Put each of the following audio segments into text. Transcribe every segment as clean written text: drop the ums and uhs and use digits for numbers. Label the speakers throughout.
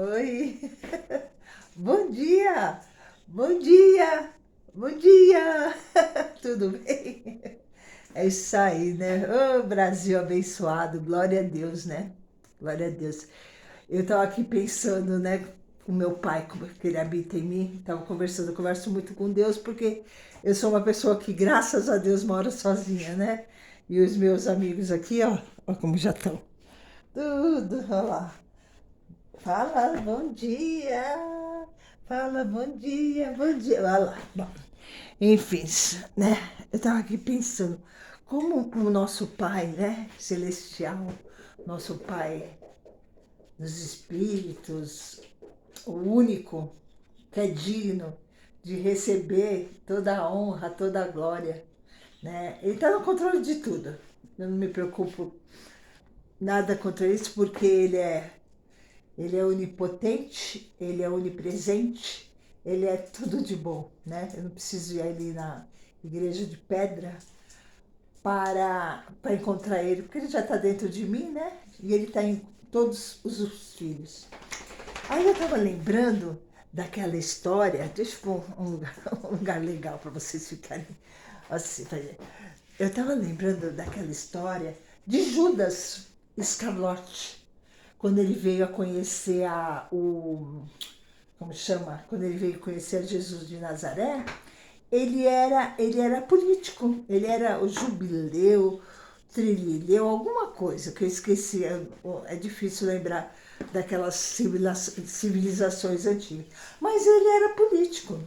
Speaker 1: Oi, bom dia, bom dia, bom dia, tudo bem? É isso aí, né? Ô, Brasil abençoado, glória a Deus, né? Glória a Deus. Eu estava aqui pensando, né, com meu pai, como que ele habita em mim, estava conversando, eu converso muito com Deus, porque eu sou uma pessoa que, graças a Deus, mora sozinha, né? E os meus amigos aqui, ó como já estão. Tudo, olha lá. Fala bom dia, fala bom dia, bom dia. Olha lá. Bom, enfim, né? Eu estava aqui pensando, como o nosso Pai, né, celestial, nosso Pai dos Espíritos, o único que é digno de receber toda a honra, toda a glória, né? Ele está no controle de tudo. Eu não me preocupo nada contra isso, porque ele é onipotente, ele é onipresente, ele é tudo de bom, né? Eu não preciso ir ali na igreja de pedra para encontrar ele, porque ele já está dentro de mim, né? E ele está em todos os filhos. Aí eu estava lembrando daquela história, deixa eu pôr um lugar legal para vocês ficarem assim. Eu estava lembrando daquela história de Judas Iscariote, quando ele veio a conhecer como chama? Quando ele veio conhecer Jesus de Nazaré, ele era político, ele era o jubileu, trilileu, alguma coisa que eu esqueci, é difícil lembrar daquelas civilizações antigas. Mas ele era político.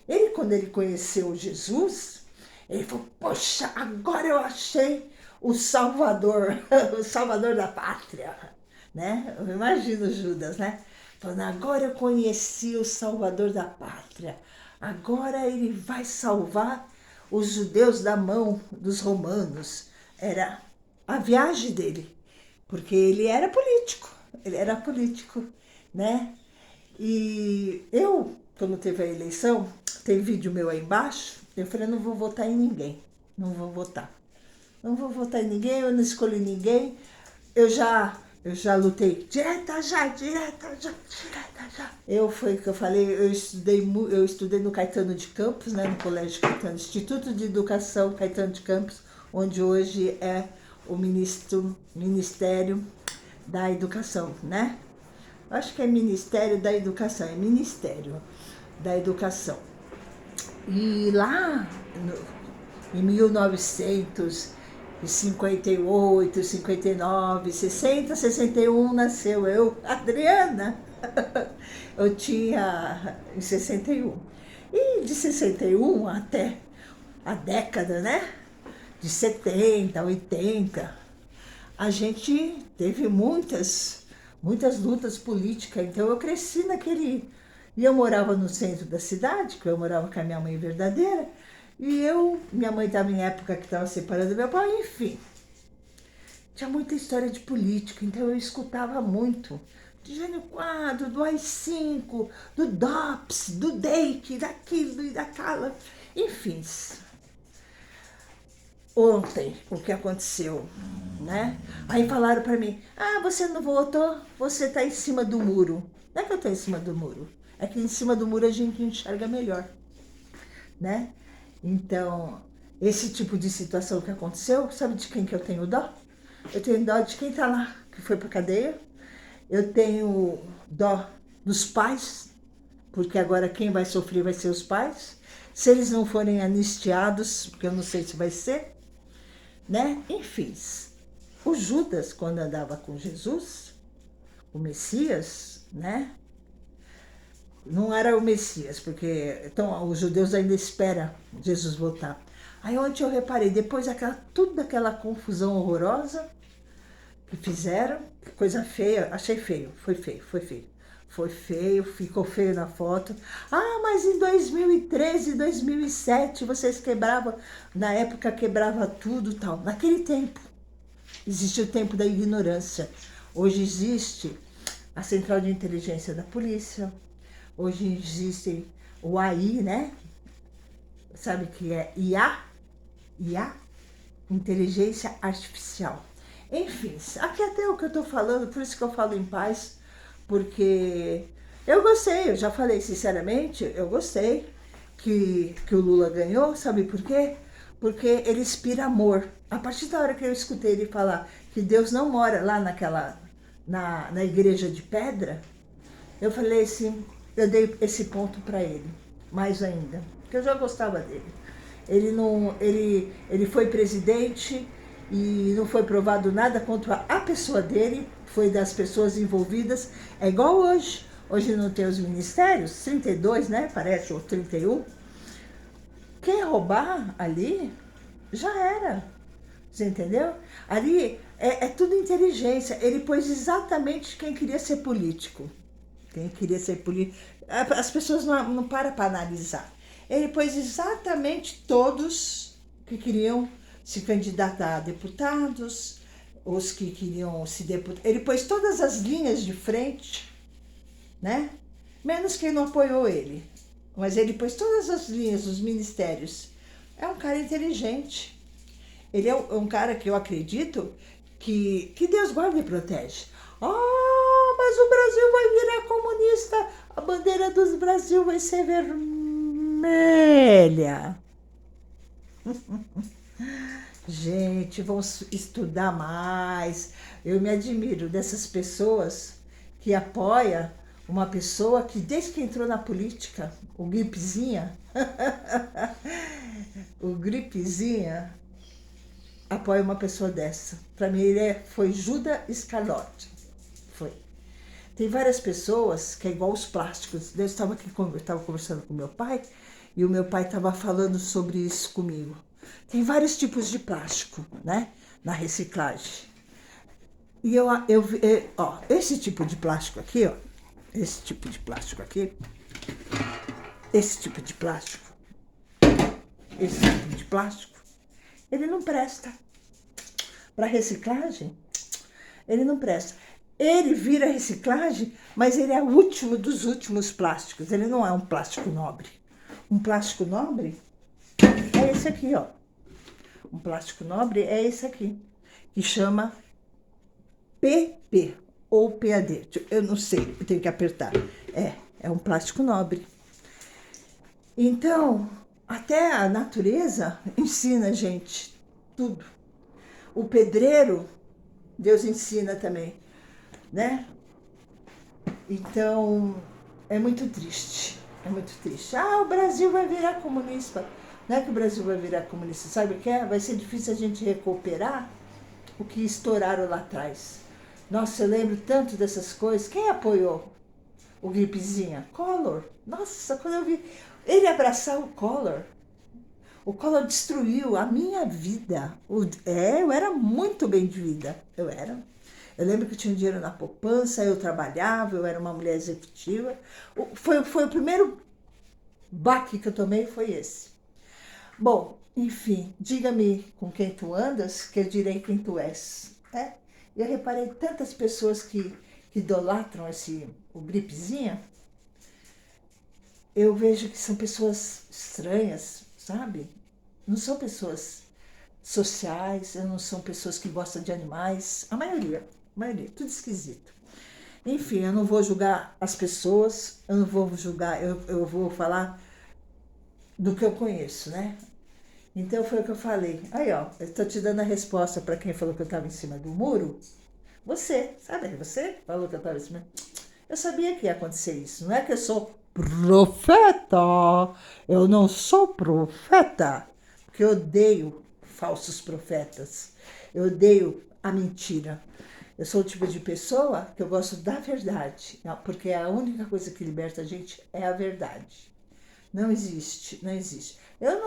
Speaker 1: Ele, quando ele conheceu Jesus, ele falou, poxa, agora eu achei o Salvador, o Salvador da pátria, né? Eu imagino Judas, né? Falando, agora eu conheci o Salvador da pátria, agora ele vai salvar os judeus da mão dos romanos. Era a viagem dele, porque ele era político, né? E eu, quando teve a eleição, tem vídeo meu aí embaixo, eu falei, não vou votar em ninguém, não vou votar. Não vou votar em ninguém, eu não escolhi ninguém. Eu já lutei direta já, direta já, direta já. Foi o que eu falei, eu estudei no Caetano de Campos, né, no Colégio Caetano, Instituto de Educação Caetano de Campos, onde hoje é o Ministério da Educação, né? Acho que é Ministério da Educação, é Ministério da Educação. E lá, em 1958, 59, 60, 61, nasceu eu, Adriana. Eu tinha em 61. E de 61 até a década, né? De 70, 80, a gente teve muitas lutas políticas. Então eu cresci naquele... E eu morava no centro da cidade, que eu morava com a minha mãe verdadeira, e minha mãe estava em época que estava separando do meu pai, enfim. Tinha muita história de política, então eu escutava muito. De Jânio Quadro, do AI-5, do DOPS, do DEIC, daquilo e daquela. Enfim, ontem o que aconteceu, né? Aí falaram para mim, você não votou, você tá em cima do muro. Não é que eu tô em cima do muro, é que em cima do muro a gente enxerga melhor, né? Então, esse tipo de situação que aconteceu, sabe de quem que eu tenho dó? Eu tenho dó de quem tá lá, que foi pra cadeia. Eu tenho dó dos pais, porque agora quem vai sofrer vai ser os pais. Se eles não forem anistiados, porque eu não sei se vai ser, né? Enfim, o Judas, quando andava com Jesus, o Messias, né? Não era o Messias, porque então, os judeus ainda esperam Jesus voltar. Aí ontem eu reparei, depois tudo aquela confusão horrorosa que fizeram, que coisa feia, achei feio, foi feio, foi feio. Foi feio, ficou feio na foto. Mas em 2013, 2007, vocês quebravam, na época quebrava tudo e tal. Naquele tempo, existe o tempo da ignorância. Hoje existe a Central de Inteligência da Polícia. Hoje existe o AI, né? Sabe que é IA? IA? Inteligência Artificial. Enfim, aqui até o que eu tô falando, por isso que eu falo em paz, porque eu gostei, eu já falei sinceramente, eu gostei que o Lula ganhou, sabe por quê? Porque ele inspira amor. A partir da hora que eu escutei ele falar que Deus não mora lá na igreja de pedra, eu falei assim, eu dei esse ponto para ele, mais ainda, porque eu já gostava dele. Ele foi presidente e não foi provado nada contra a pessoa dele, foi das pessoas envolvidas. É igual hoje. Hoje não tem os ministérios, 32, né? Parece, ou 31. Quem roubar ali, já era. Você entendeu? Ali é tudo inteligência. Ele pôs exatamente quem queria ser político. Quem queria ser político. As pessoas não param para analisar. Ele pôs exatamente todos que queriam se candidatar a deputados, os que queriam se deputar. Ele pôs todas as linhas de frente, né? Menos quem não apoiou ele. Mas ele pôs todas as linhas dos ministérios. É um cara inteligente. Ele é um cara que eu acredito que Deus guarda e protege. Ah, mas o Brasil vai virar comunista. A bandeira do Brasil vai ser vermelha. Gente, vamos estudar mais. Eu me admiro dessas pessoas que apoiam uma pessoa que desde que entrou na política, o Gripezinha, o Gripezinha apoia uma pessoa dessa. Para mim ele foi Judas Iscariote. Foi. Tem várias pessoas que é igual os plásticos. Eu estava conversando com meu pai e o meu pai estava falando sobre isso comigo. Tem vários tipos de plástico, né? Na reciclagem. E ó, esse tipo de plástico aqui, ó, esse tipo de plástico aqui, esse tipo de plástico, esse tipo de plástico, ele não presta. Para reciclagem, ele não presta. Ele vira reciclagem, mas ele é o último dos últimos plásticos. Ele não é um plástico nobre. Um plástico nobre é esse aqui, ó. Um plástico nobre é esse aqui, que chama PP ou PAD. Eu não sei, eu tenho que apertar. É um plástico nobre. Então, até a natureza ensina a gente tudo. O pedreiro, Deus ensina também, né? Então, é muito triste. É muito triste. Ah, o Brasil vai virar comunista. Não é que o Brasil vai virar comunista. Sabe o que é? Vai ser difícil a gente recuperar o que estouraram lá atrás. Nossa, eu lembro tanto dessas coisas. Quem apoiou o Gripezinha? Collor. Nossa, quando eu vi ele abraçar o Collor destruiu a minha vida. Eu era muito bem de vida. Eu lembro que eu tinha dinheiro na poupança, eu trabalhava, eu era uma mulher executiva. Foi o primeiro baque que eu tomei, foi esse. Bom, enfim, diga-me com quem tu andas, que eu direi quem tu és. Eu reparei tantas pessoas que idolatram o Gripezinha. Eu vejo que são pessoas estranhas, sabe? Não são pessoas sociais, não são pessoas que gostam de animais. A maioria, tudo esquisito. Enfim, eu não vou julgar as pessoas, eu não vou julgar, eu vou falar do que eu conheço, né? Então foi o que eu falei. Aí, ó, eu estou te dando a resposta para quem falou que eu estava em cima do muro. Você, sabe? Você falou que eu estava em cima. Eu sabia que ia acontecer isso. Não é que eu sou profeta. Eu não sou profeta. Porque eu odeio falsos profetas. Eu odeio a mentira. Eu sou o tipo de pessoa que eu gosto da verdade. Porque a única coisa que liberta a gente é a verdade. Não existe. Eu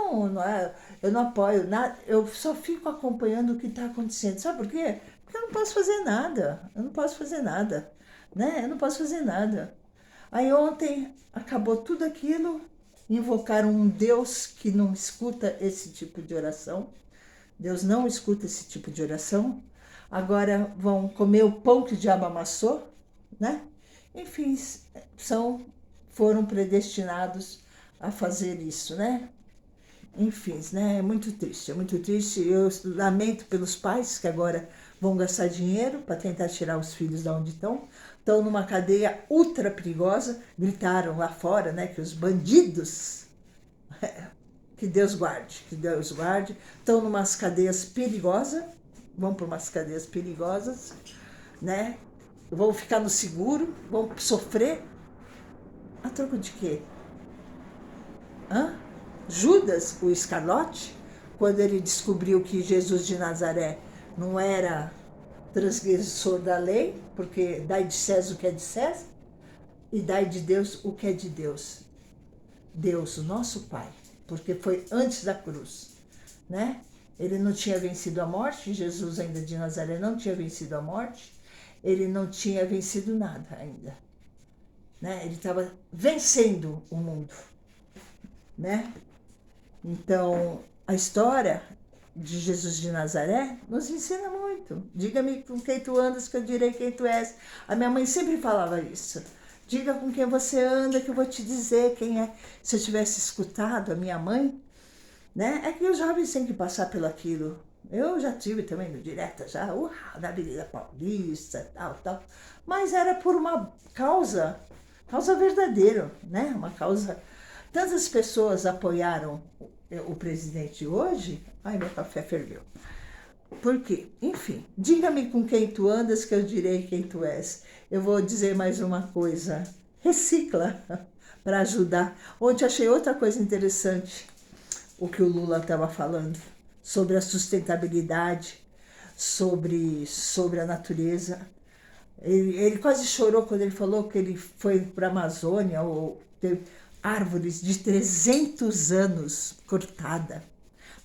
Speaker 1: não apoio nada, eu só fico acompanhando o que está acontecendo. Sabe por quê? Porque eu não posso fazer nada. Né? Eu não posso fazer nada. Aí ontem acabou tudo aquilo, invocaram um Deus que não escuta esse tipo de oração. Deus não escuta esse tipo de oração. Agora vão comer o pão que o diabo amassou, né? Enfim, foram predestinados a fazer isso, né? Enfim, né? É muito triste. Eu lamento pelos pais que agora vão gastar dinheiro para tentar tirar os filhos de onde estão, estão numa cadeia ultra perigosa, gritaram lá fora, né, que os bandidos, que Deus guarde, estão numas cadeias perigosas, vão para umas cadeias perigosas, né, vão ficar no seguro, vão sofrer, a troco de quê? Judas, o Iscariote, quando ele descobriu que Jesus de Nazaré não era transgressor da lei, porque dai de César o que é de César, e dai de Deus o que é de Deus. Deus, o nosso Pai, porque foi antes da cruz, né? Ele não tinha vencido a morte, Jesus ainda de Nazaré não tinha vencido a morte, ele não tinha vencido nada ainda, né? Ele estava vencendo o mundo, né? Então, a história de Jesus de Nazaré nos ensina muito. Diga-me com quem tu andas, que eu direi quem tu és. A minha mãe sempre falava isso. Diga com quem você anda, que eu vou te dizer quem é. Se eu tivesse escutado a minha mãe, né? É que os jovens têm que passar pelo aquilo. Eu já tive também no Direta, já, na Avenida Paulista, tal. Mas era por uma causa verdadeira, né? Uma causa... Tantas pessoas apoiaram o presidente hoje. Ai, meu café ferveu. Por quê? Enfim, diga-me com quem tu andas, que eu direi quem tu és. Eu vou dizer mais uma coisa. Recicla para ajudar. Ontem achei outra coisa interessante, o que o Lula estava falando, sobre a sustentabilidade, sobre a natureza. Ele quase chorou quando ele falou que ele foi para a Amazônia, ou teve árvores de 300 anos cortada.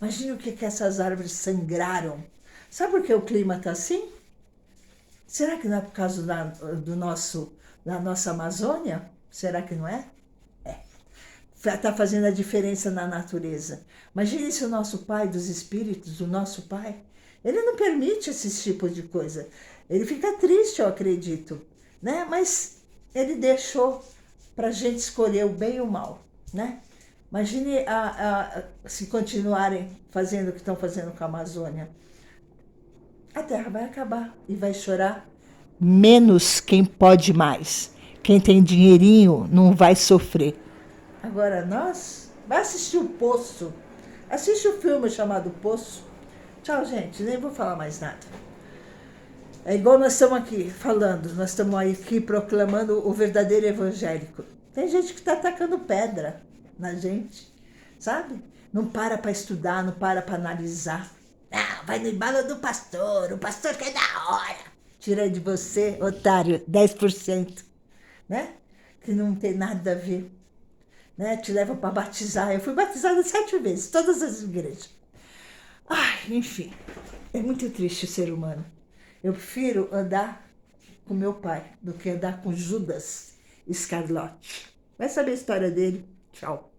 Speaker 1: Imagina o que essas árvores sangraram. Sabe por que o clima está assim? Será que não é por causa da nossa Amazônia? Será que não é? É. Está fazendo a diferença na natureza. Imagine se o nosso Pai dos Espíritos, o nosso Pai, ele não permite esse tipo de coisa. Ele fica triste, eu acredito, né? Mas ele deixou para a gente escolher o bem e o mal, né? Imagine se continuarem fazendo o que estão fazendo com a Amazônia. A Terra vai acabar e vai chorar menos quem pode mais. Quem tem dinheirinho não vai sofrer. Agora nós, vai assistir o Poço. Assiste o filme chamado Poço. Tchau, gente, nem vou falar mais nada. É igual nós estamos aqui falando, nós estamos aqui proclamando o verdadeiro evangélico. Tem gente que está atacando pedra na gente, sabe? Não para estudar, não para analisar. Ah, vai no embalo do pastor, o pastor que é da hora. Tira de você, otário, 10%, né? Que não tem nada a ver, né? Te leva para batizar. Eu fui batizada 7 vezes, todas as igrejas. Ai, enfim, é muito triste o ser humano. Eu prefiro andar com meu pai do que andar com Judas Iscariote. Vai saber a história dele. Tchau.